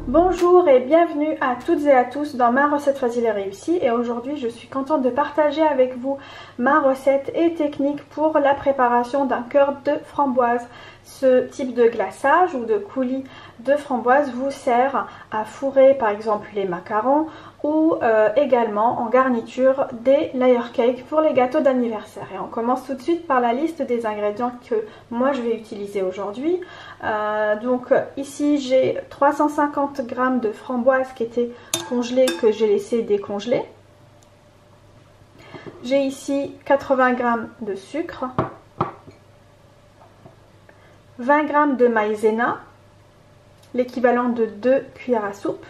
Bonjour et bienvenue à toutes et à tous dans ma recette facile et réussie, et aujourd'hui je suis contente de partager avec vous ma recette et technique pour la préparation d'un cœur de framboise. Ce type de glaçage ou de coulis de framboise vous sert à fourrer par exemple les macarons ou également en garniture des layer cakes pour les gâteaux d'anniversaire. Et on commence tout de suite par la liste des ingrédients que moi je vais utiliser aujourd'hui. Donc ici j'ai 350 g de framboises qui étaient congelées, que j'ai laissé décongeler. J'ai ici 80 g de sucre, 20 g de maïzena, l'équivalent de 2 cuillères à soupe,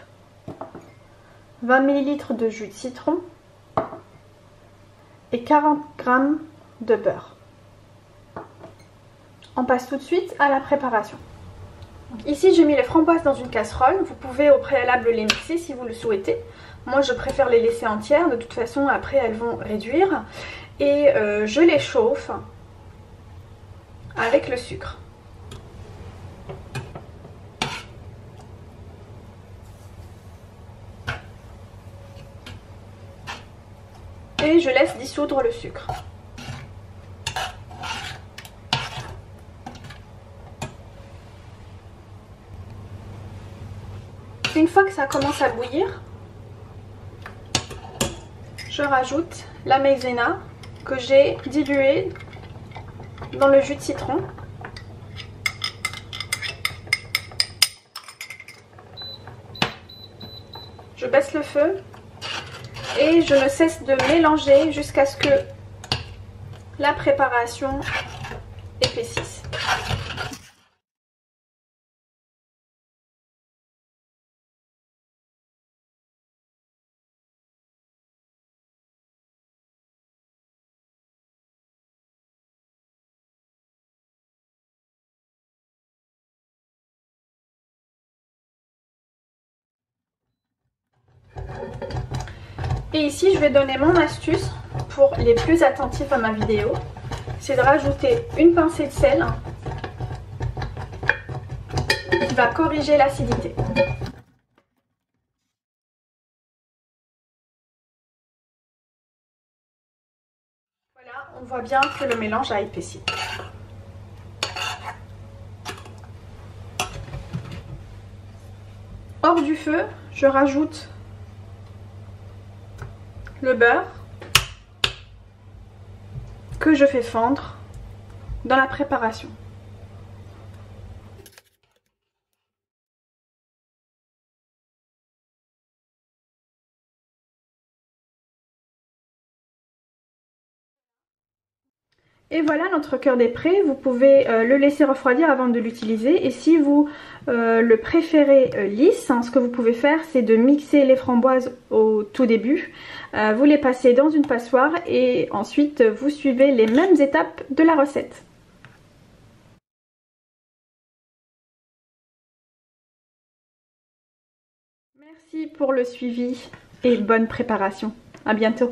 20 ml de jus de citron et 40 g de beurre. On passe tout de suite à la préparation. Ici j'ai mis les framboises dans une casserole, vous pouvez au préalable les mixer si vous le souhaitez. Moi je préfère les laisser entières, de toute façon après elles vont réduire. Et je les chauffe avec le sucre. Et je laisse dissoudre le sucre. Une fois que ça commence à bouillir, je rajoute la maïzena que j'ai diluée dans le jus de citron. Je baisse le feu et je ne cesse de mélanger jusqu'à ce que la préparation épaississe. Et ici je vais donner mon astuce pour les plus attentifs à ma vidéo, c'est de rajouter une pincée de sel qui va corriger l'acidité. Voilà, on voit bien que le mélange a épaissi. Hors du feu, je rajoute le beurre que je fais fondre dans la préparation. Et voilà, notre cœur est prêt. Vous pouvez le laisser refroidir avant de l'utiliser. Et si vous le préférez lisse, ce que vous pouvez faire, c'est de mixer les framboises au tout début. Vous les passez dans une passoire et ensuite vous suivez les mêmes étapes de la recette. Merci pour le suivi et bonne préparation. À bientôt.